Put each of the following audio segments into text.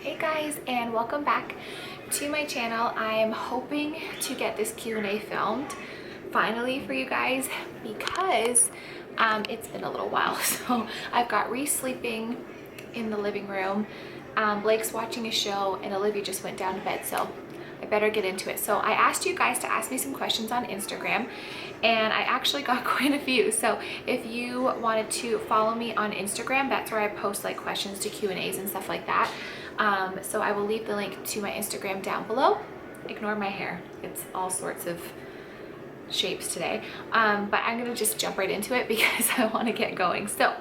Hey guys, and welcome back to my channel. I am hoping to get this Q&A filmed finally for you guys because it's been a little while. So I've got Reece sleeping in the living room, Blake's watching a show, and Olivia just went down to bed, so I better get into it. So I asked you guys to ask me some questions on Instagram, and I actually got quite a few. So if you wanted to follow me on Instagram, that's where I post like questions to Q&As and stuff like that. So I will leave the link to my Instagram down below. Ignore my hair, it's all sorts of shapes today. But I'm gonna just jump right into it because I want to get going. So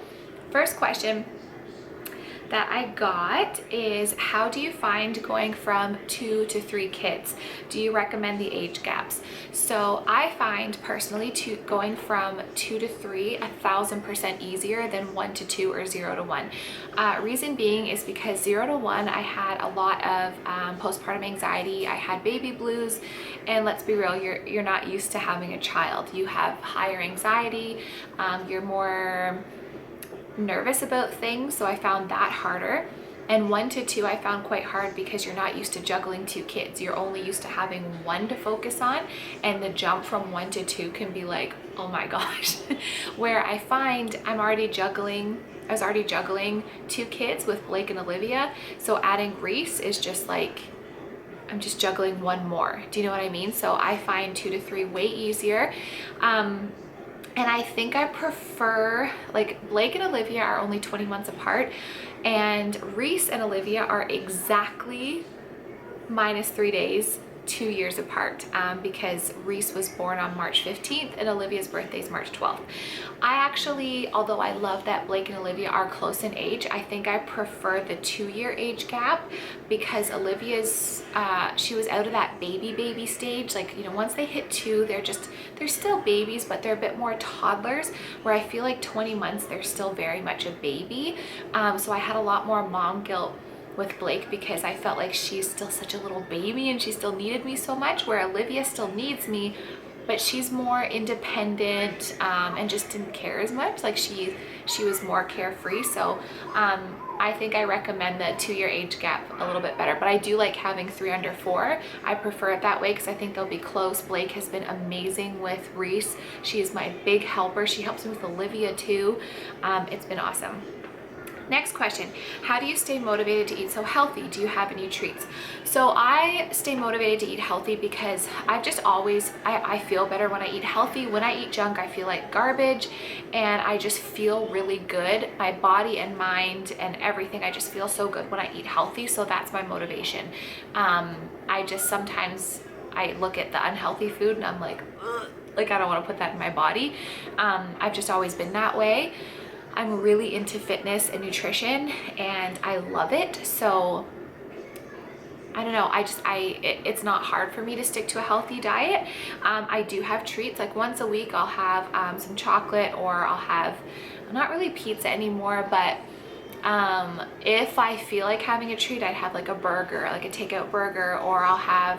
first question that I got is, how do you find going from 2 to 3 kids? Do you recommend the age gaps? So I find personally going from 2 to 3 1,000% easier than 1 to 2 or 0 to 1. Reason being is because 0 to 1 I had a lot of postpartum anxiety, I had baby blues, and let's be real, you're not used to having a child. You have higher anxiety, you're more nervous about things, so I found that harder. And 1 to 2 I found quite hard because you're not used to juggling 2 kids. You're only used to having one to focus on, and the jump from 1 to 2 can be like, oh my gosh. Where I find I was already juggling 2 kids with Blake and Olivia, so adding Reece is just like, I'm just juggling one more. Do you know what I mean? So I find 2 to 3 way easier. And I think I prefer, like, Blake and Olivia are only 20 months apart, and Reece and Olivia are exactly -3 days, 2 years apart, because Reece was born on March 15th and Olivia's birthday is March 12th. I actually, although I love that Blake and Olivia are close in age, I think I prefer the 2-year age gap because Olivia's, she was out of that baby stage. Like, you know, once they hit 2, they're still babies, but they're a bit more toddlers, where I feel like 20 months, they're still very much a baby. So I had a lot more mom guilt with Blake because I felt like she's still such a little baby and she still needed me so much, where Olivia still needs me, but she's more independent, and just didn't care as much. Like she was more carefree. So I think I recommend the 2-year age gap a little bit better, but I do like having 3 under 4. I prefer it that way because I think they'll be close. Blake has been amazing with Reece. She is my big helper. She helps me with Olivia too. It's been awesome. Next question, how do you stay motivated to eat so healthy? Do you have any treats? So I stay motivated to eat healthy because I've just always, I feel better when I eat healthy. When I eat junk, I feel like garbage, and I just feel really good. My body and mind and everything, I just feel so good when I eat healthy. So that's my motivation. I just sometimes, I look at the unhealthy food and I'm like, ugh, like I don't want to put that in my body. I've just always been that way. I'm really into fitness and nutrition and I love it. So I don't know, it's not hard for me to stick to a healthy diet. I do have treats, like once a week I'll have some chocolate, or I'll have, not really pizza anymore, but if I feel like having a treat, I'd have like a burger, like a takeout burger, or I'll have,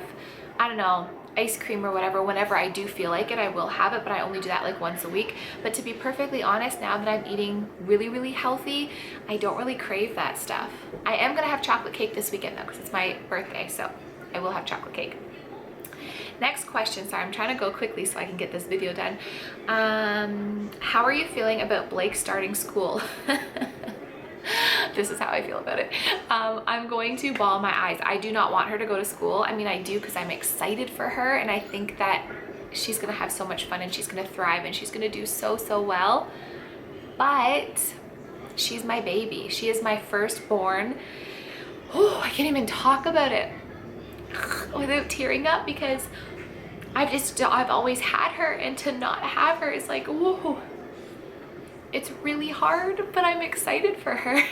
I don't know, ice cream or whatever. Whenever I do feel like it, I will have it, but I only do that like once a week. But to be perfectly honest, now that I'm eating really healthy, I don't really crave that stuff. I am gonna have chocolate cake this weekend though, because it's my birthday, so I will have chocolate cake. Next question, sorry, I'm trying to go quickly so I can get this video done. How are you feeling about Blake starting school? This is how I feel about it. I'm going to bawl my eyes. I do not want her to go to school. I mean, I do because I'm excited for her, and I think that she's gonna have so much fun and she's gonna thrive and she's gonna do so well. But she's my baby. She is my firstborn. Oh, I can't even talk about it without tearing up because I've always had her, and to not have her is like, whoa. It's really hard, but I'm excited for her.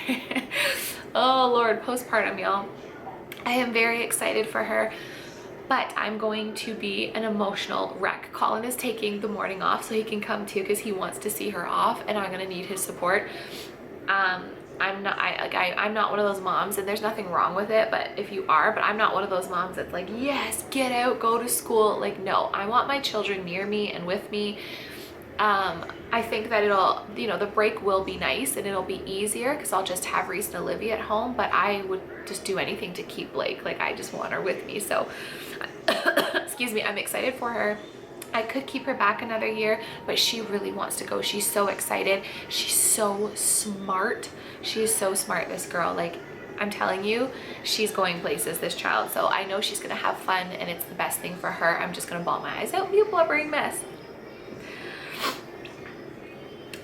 Oh Lord, postpartum, y'all. I am very excited for her, but I'm going to be an emotional wreck. Colin is taking the morning off so he can come too because he wants to see her off, and I'm gonna need his support. I'm not one of those moms, and there's nothing wrong with it, but if you are, but I'm not one of those moms that's like, yes, get out, go to school. Like, no, I want my children near me and with me. I think that it'll, you know, the break will be nice and it'll be easier because I'll just have Reese and Olivia at home, but I would just do anything to keep Blake. Like, I just want her with me. So, excuse me, I'm excited for her. I could keep her back another year, but she really wants to go. She's so excited. She's so smart. She is so smart, this girl. Like, I'm telling you, she's going places, this child. So I know she's gonna have fun and it's the best thing for her. I'm just gonna bawl my eyes out, be a blubbering mess.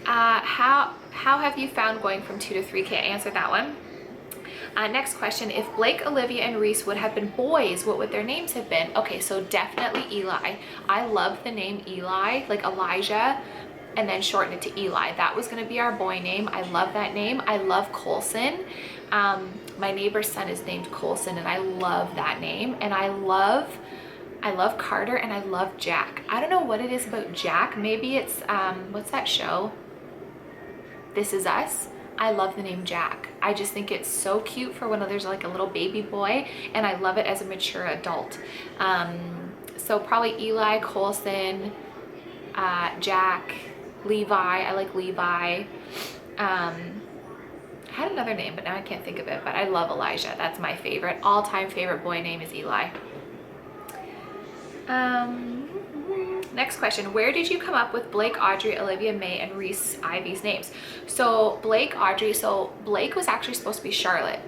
How have you found going from 2 to 3? Can't answer that one. Next question, if Blake, Olivia, and Reece would have been boys, what would their names have been? Okay, so definitely Eli. I love the name Eli, like Elijah, and then shorten it to Eli. That was gonna be our boy name. I love that name. I love Colson. My neighbor's son is named Colson, and I love that name. And I love Carter, and I love Jack. I don't know what it is about Jack. Maybe it's, what's that show? This Is Us. I love the name Jack. I just think it's so cute for when there's like a little baby boy, and I love it as a mature adult. So probably Eli, Colson, Jack, Levi. I like Levi. I had another name, but now I can't think of it, but I love Elijah. That's my favorite. All-time favorite boy name is Eli. Next question, where did you come up with Blake, Audrey, Olivia, May, and Reece Ivy's names? So Blake, Audrey, so Blake was actually supposed to be Charlotte.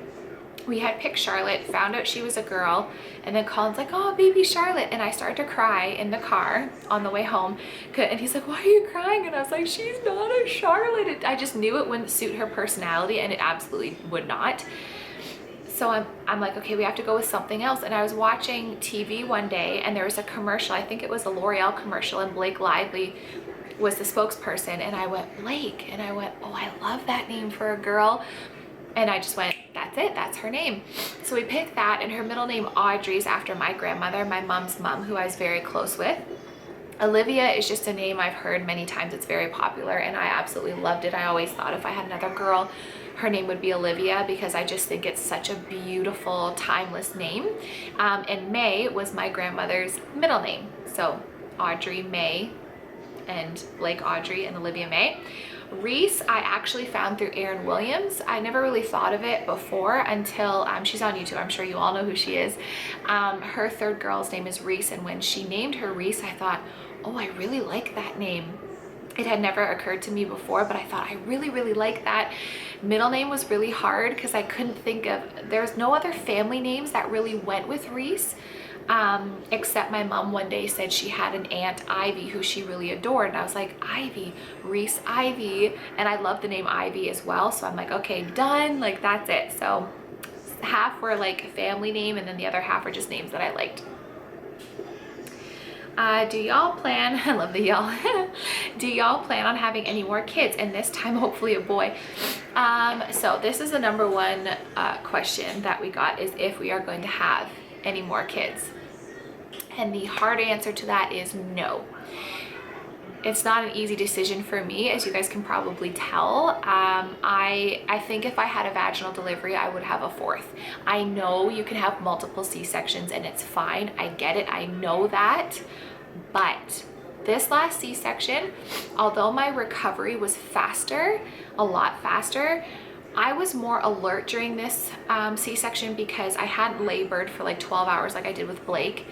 We had picked Charlotte, found out she was a girl, and then Colin's like, oh, baby Charlotte. And I started to cry in the car on the way home. And he's like, why are you crying? And I was like, she's not a Charlotte. I just knew it wouldn't suit her personality, and it absolutely would not. So I'm like, okay, we have to go with something else. And I was watching TV one day, and there was a commercial. I think it was a L'Oreal commercial, and Blake Lively was the spokesperson. And I went, Blake. And I went, oh, I love that name for a girl. And I just went, that's it, that's her name. So we picked that, and her middle name Audrey is after my grandmother, my mom's mom, who I was very close with. Olivia is just a name I've heard many times. It's very popular, and I absolutely loved it. I always thought if I had another girl, her name would be Olivia, because I just think it's such a beautiful, timeless name. And May was my grandmother's middle name. So Audrey May, and Blake Audrey, and Olivia May. Reece, I actually found through Erin Williams. I never really thought of it before until she's on YouTube. I'm sure you all know who she is. Her third girl's name is Reece, and when she named her Reece, I thought, oh, I really like that name. It had never occurred to me before, but I thought I really, really like that. Middle name was really hard because I couldn't think of, there's no other family names that really went with Reece. Except my mom one day said she had an aunt, Ivy, who she really adored. And I was like, Ivy, Reece Ivy. And I love the name Ivy as well. So I'm like, okay, done. Like, that's it. So half were like a family name, and then the other half are just names that I liked. Do y'all plan, I love the y'all, do y'all plan on having any more kids? And this time, hopefully a boy. So this is the number one question that we got, is if we are going to have any more kids. And the hard answer to that is no. It's not an easy decision for me, as you guys can probably tell. I think if I had a vaginal delivery, I would have a fourth. I know you can have multiple C-sections and it's fine. I get it. I know that. But this last C-section, although my recovery was faster, a lot faster, I was more alert during this C-section because I hadn't labored for like 12 hours like I did with Blake.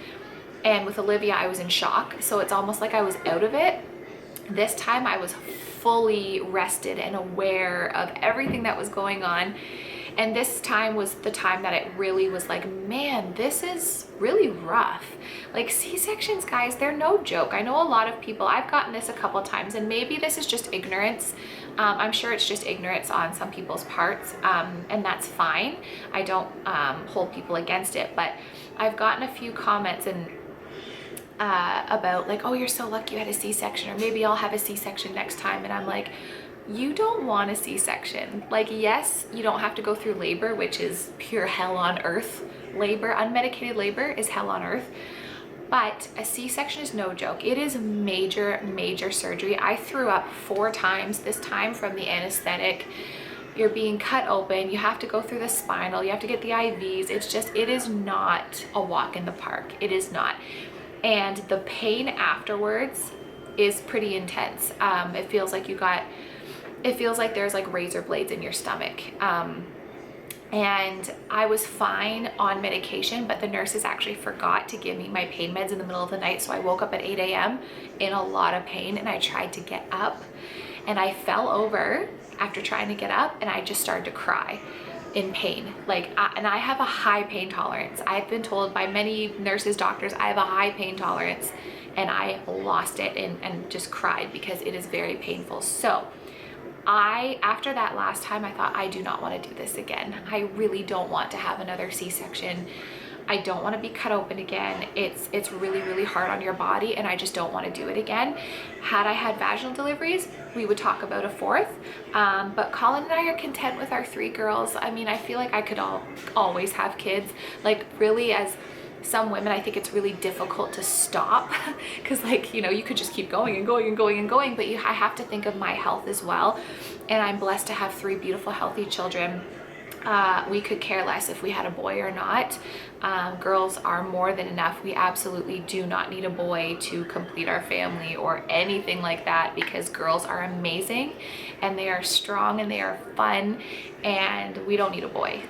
And with Olivia, I was in shock. So it's almost like I was out of it. This time I was fully rested and aware of everything that was going on. And this time was the time that it really was like, man, this is really rough. Like, C-sections, guys, they're no joke. I know a lot of people, I've gotten this a couple times, and maybe this is just ignorance. I'm sure it's just ignorance on some people's parts, and that's fine. I don't hold people against it, but I've gotten a few comments and about like, oh, you're so lucky you had a C-section, or maybe I'll have a C-section next time. And I'm like, you don't want a C-section. Like, yes, you don't have to go through labor, which is pure hell on earth. Labor, unmedicated labor is hell on earth. But a C-section is no joke. It is major, major surgery. I threw up 4 times this time from the anesthetic. You're being cut open. You have to go through the spinal. You have to get the IVs. It's just, it is not a walk in the park. It is not. And the pain afterwards is pretty intense. It feels like there's like razor blades in your stomach. And I was fine on medication, but the nurses actually forgot to give me my pain meds in the middle of the night. So I woke up at 8 a.m. in a lot of pain, and I tried to get up and I fell over after trying to get up, and I just started to cry in pain. And I have a high pain tolerance. I've been told by many nurses, doctors, I have a high pain tolerance, and I lost it and just cried because it is very painful. So after that last time, I thought, I do not want to do this again. I really don't want to have another C-section. I don't want to be cut open again. It's really, really hard on your body, and I just don't want to do it again. Had I had vaginal deliveries, we would talk about a fourth. But Colin and I are content with our 3 girls. I mean, I feel like I could always have kids. Like, really, as some women, I think it's really difficult to stop because, like, you know, you could just keep going and going and going and going, but I have to think of my health as well. And I'm blessed to have 3 beautiful, healthy children. We could care less if we had a boy or not. Girls are more than enough. We absolutely do not need a boy to complete our family or anything like that, because girls are amazing and they are strong and they are fun, and we don't need a boy.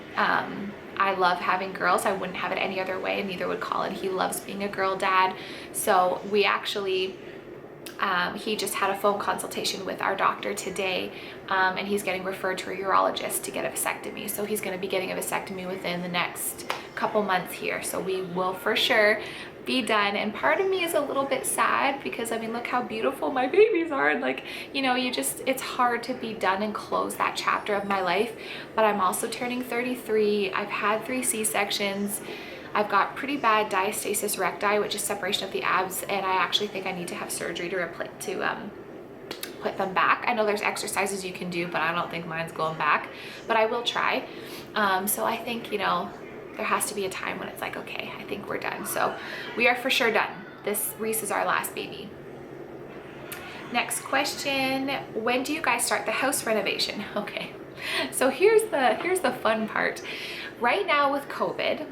I love having girls. I wouldn't have it any other way, and neither would Colin. He loves being a girl dad. So we actually, he just had a phone consultation with our doctor today, and he's getting referred to a urologist to get a vasectomy. So he's going to be getting a vasectomy within the next couple months here. So we will for sure be done. And part of me is a little bit sad because, I mean, look how beautiful my babies are. And, like, you know, it's hard to be done and close that chapter of my life. But I'm also turning 33. I've had 3 C-sections. I've got pretty bad diastasis recti, which is separation of the abs, and I actually think I need to have surgery to put them back. I know there's exercises you can do, but I don't think mine's going back, but I will try. So I think, you know, there has to be a time when it's like, okay, I think we're done. So we are for sure done. Reece is our last baby. Next question, when do you guys start the house renovation? Okay, so here's the fun part. Right now with COVID,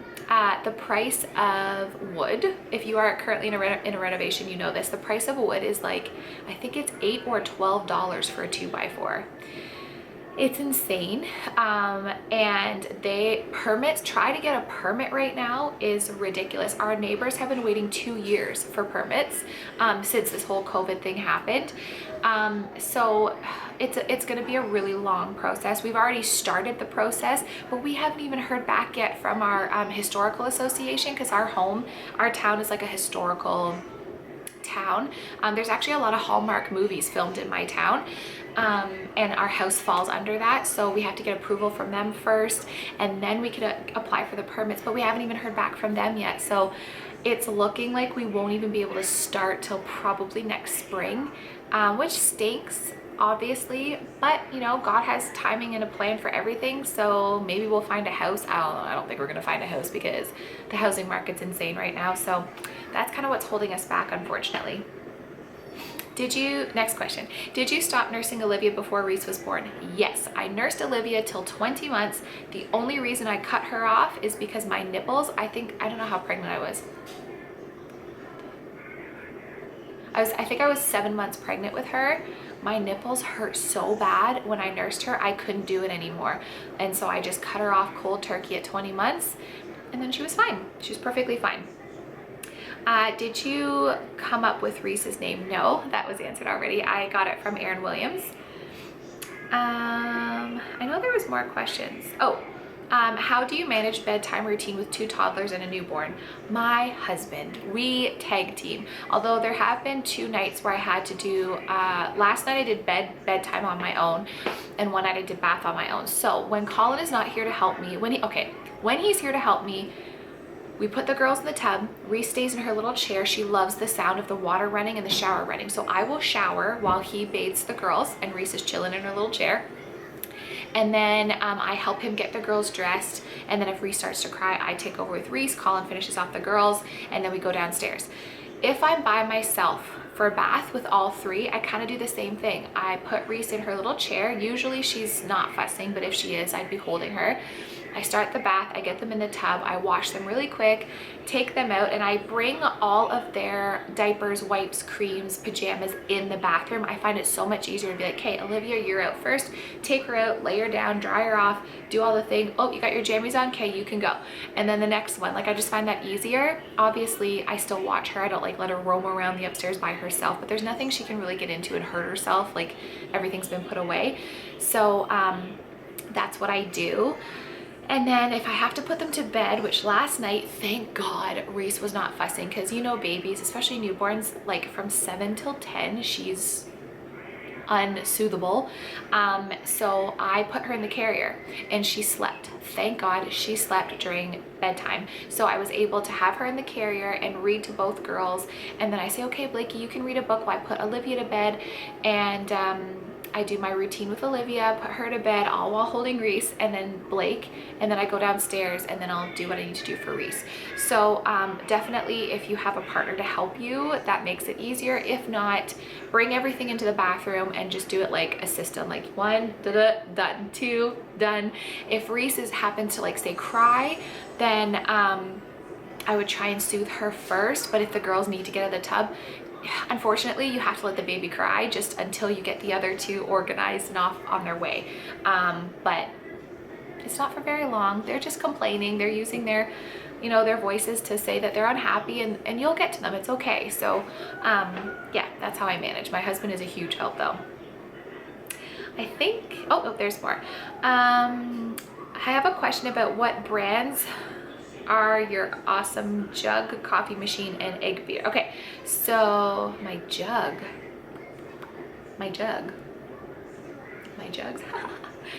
the price of wood, if you are currently in a renovation, you know this, the price of wood is like, I think it's $8 or $12 for a 2x4. It's insane. And try to get a permit right now is ridiculous. Our neighbors have been waiting 2 years for permits since this whole COVID thing happened. So it's going to be a really long process. We've already started the process, but we haven't even heard back yet from our historical association, because our town is like a historical town. There's actually a lot of Hallmark movies filmed in my town, and our house falls under that, so we have to get approval from them first, and then we could apply for the permits, but we haven't even heard back from them yet. So it's looking like we won't even be able to start till probably next spring, which stinks, obviously, but you know, God has timing and a plan for everything. So maybe we'll find a house. I don't think we're gonna find a house because the housing market's insane right now. So that's kind of what's holding us back, unfortunately. Next question, did you stop nursing Olivia before Reece was born? Yes, I nursed Olivia till 20 months. The only reason I cut her off is because my nipples, I don't know how pregnant I was. I think I was 7 months pregnant with her. My nipples hurt so bad when I nursed her, I couldn't do it anymore. And so I just cut her off cold turkey at 20 months, and then she was fine. She was perfectly fine. Did you come up with Reece's name? No, that was answered already. I got it from Aaron Williams. I know there was more questions. How do you manage bedtime routine with 2 toddlers and a newborn? My husband. We tag team. Although there have been 2 nights where I had to do, last night I did bedtime on my own, and one night I did bath on my own. So when Colin is not here to help me, when he's here to help me, we put the girls in the tub. Reece stays in her little chair. She loves the sound of the water running and the shower running. So I will shower while he bathes the girls, and Reece is chilling in her little chair. And then I help him get the girls dressed. And then if Reece starts to cry, I take over with Reece. Colin finishes off the girls, and then we go downstairs. If I'm by myself for a bath with all 3, I kind of do the same thing. I put Reece in her little chair. Usually she's not fussing, but if she is, I'd be holding her. I start the bath, I get them in the tub, I wash them really quick, take them out, and I bring all of their diapers, wipes, creams, pajamas in the bathroom. I find it so much easier to be like, okay, Olivia, you're out first. Take her out, lay her down, dry her off, do all the thing. Oh, you got your jammies on? Okay, you can go. And then the next one, like I just find that easier. Obviously, I still watch her. I don't like let her roam around the upstairs by herself, but there's nothing she can really get into and hurt herself. Like everything's been put away. So that's what I do. And then if I have to put them to bed, which last night, thank God, Reece was not fussing, because you know babies, especially newborns, like from 7 till 10, she's unsoothable. So I put her in the carrier and she slept. Thank God she slept during bedtime. So I was able to have her in the carrier and read to both girls. And then I say, okay, Blakey, you can read a book while I put Olivia to bed. And I do my routine with Olivia, put her to bed, all while holding Reece, and then Blake, and then I go downstairs and then I'll do what I need to do for Reece. So definitely if you have a partner to help you, that makes it easier. If not, bring everything into the bathroom and just do it like a system, like 1, done, 2, done. If Reece happens to like say cry, then I would try and soothe her first. But if the girls need to get out of the tub, unfortunately you have to let the baby cry just until you get the other two organized and off on their way. But it's not for very long. They're just complaining. They're using their, you know, their voices to say that they're unhappy, and you'll get to them. It's okay. So yeah, that's how I manage. My husband is a huge help though. I think, oh, there's more. I have a question about what brands are your awesome jug, coffee machine, and egg beater. Okay, so my jugs,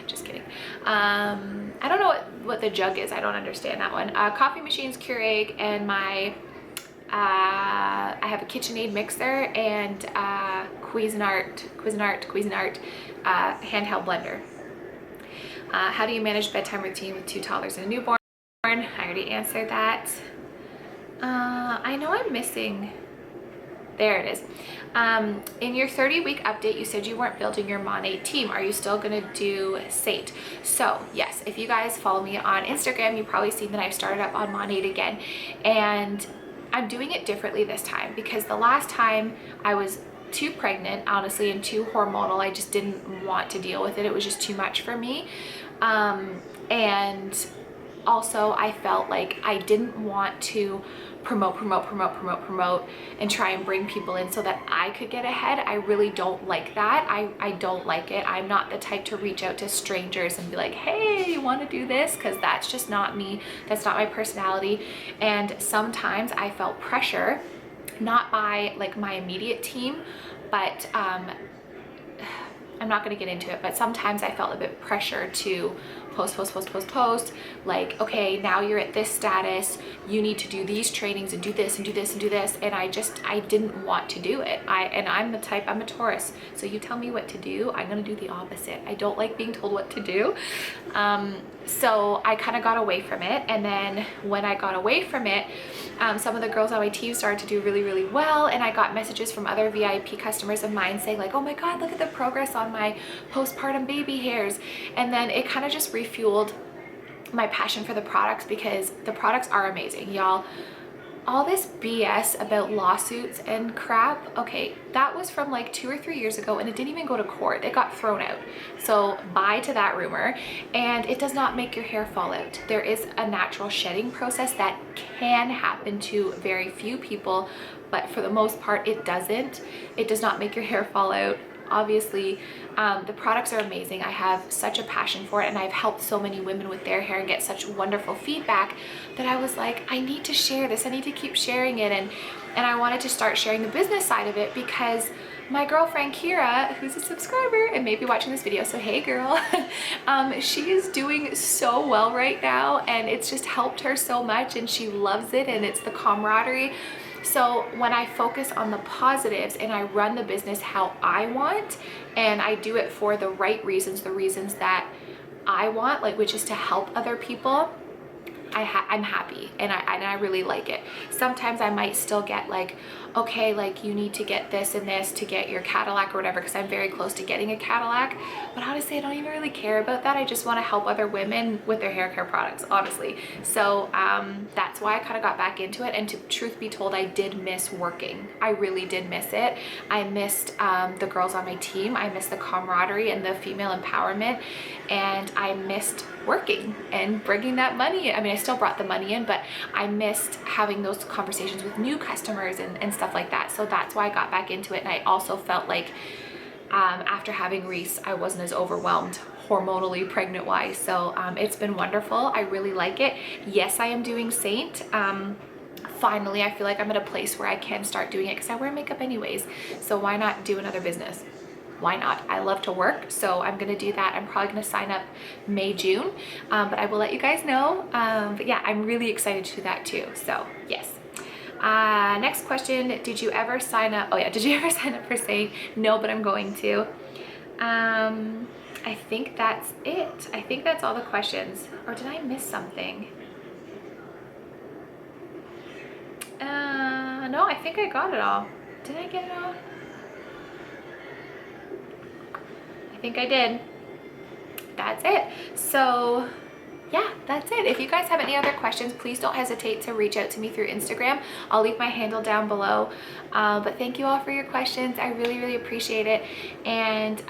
just kidding. I don't know what the jug is. I don't understand that one. Coffee machine's Keurig, and my I have a KitchenAid mixer and Cuisinart handheld blender. How do you manage bedtime routine with 2 toddlers and a newborn? I already answered that. I know I'm missing. There it is. In your 30-week update, you said you weren't building your Monat team. Are you still gonna do Sate? So yes, if you guys follow me on Instagram, you've probably seen that I've started up on Monat again, and I'm doing it differently this time because the last time I was too pregnant, honestly, and too hormonal. I just didn't want to deal with it. It was just too much for me. And also I felt like I didn't want to promote and try and bring people in so that I could get ahead. I really don't like that. I don't like it. I'm not the type to reach out to strangers and be like, hey, you want to do this? Because that's just not me. That's not my personality. And sometimes I felt pressure, not by like my immediate team, but I'm not going to get into it, but sometimes I felt a bit pressure to post, like, okay, now you're at this status, you need to do these trainings and do this and do this and do this, and I didn't want to do it. I'm the type, I'm a Taurus, so you tell me what to do, I'm gonna do the opposite. I don't like being told what to do. So I kind of got away from it, and then when I got away from it, some of the girls on my team started to do really well, and I got messages from other VIP customers of mine saying like, oh my god, look at the progress on my postpartum baby hairs. And then it kind of just refueled my passion for the products, because the products are amazing, y'all. All this BS about lawsuits and crap, okay, that was from like 2 or 3 years ago, and it didn't even go to court. It got thrown out. So bye to that rumor. And it does not make your hair fall out. There is a natural shedding process that can happen to very few people, but for the most part, it doesn't. It does not make your hair fall out. Obviously, the products are amazing. I have such a passion for it, and I've helped so many women with their hair and get such wonderful feedback that I was like, I need to share this. I need to keep sharing it. And I wanted to start sharing the business side of it, because my girlfriend Kira, who's a subscriber and maybe watching this video, so hey girl, she is doing so well right now, and it's just helped her so much, and she loves it, and it's the camaraderie. So when I focus on the positives and I run the business how I want, and I do it for the right reasons, the reasons that I want, like, which is to help other people, I'm happy, and I really like it. Sometimes I might still get like, okay, like you need to get this and this to get your Cadillac or whatever, because I'm very close to getting a Cadillac. But honestly, I don't even really care about that. I just want to help other women with their hair care products, honestly. So that's why I kind of got back into it. And to truth be told, I did miss working. I really did miss it. I missed the girls on my team. I missed the camaraderie and the female empowerment, and I missed working and bringing that money in. I mean, I still brought the money in, but I missed having those conversations with new customers and stuff like that. So that's why I got back into it. And I also felt like after having Reece, I wasn't as overwhelmed hormonally pregnant wise. So it's been wonderful. I really like it. Yes, I am doing Saint. Finally, I feel like I'm at a place where I can start doing it, because I wear makeup anyways. So why not do another business? Why not? I love to work, so I'm gonna do that. I'm probably gonna sign up May, June, but I will let you guys know. But yeah, I'm really excited to do that too. So yes. Next question, did you ever sign up? Oh yeah, did you ever sign up for Saint? No, but I'm going to. I think that's it. I think that's all the questions. Or did I miss something? No, I think I got it all. Did I get it all? I think I did. That's it. So yeah, that's it. If you guys have any other questions, please don't hesitate to reach out to me through Instagram. I'll leave my handle down below. But thank you all for your questions. I really, really appreciate it. And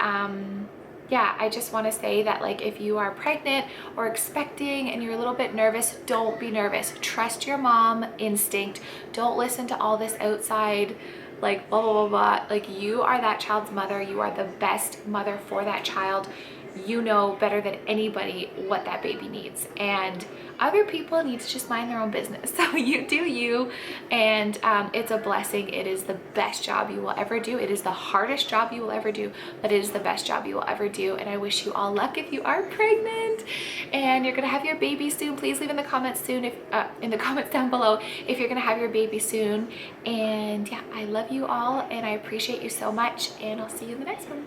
yeah, I just want to say that, like, if you are pregnant or expecting and you're a little bit nervous, don't be nervous. Trust your mom instinct. Don't listen to all this outside, like, blah, blah, blah, blah. Like, you are that child's mother. You are the best mother for that child. You know better than anybody what that baby needs, and other people need to just mind their own business. So you do you, and it's a blessing. It is the best job you will ever do. It is the hardest job you will ever do, but it is the best job you will ever do. And I wish you all luck if you are pregnant and you're gonna have your baby soon. Please leave in the comments soon, if in the comments down below, if you're gonna have your baby soon. And yeah, I love you all and I appreciate you so much, and I'll see you in the next one.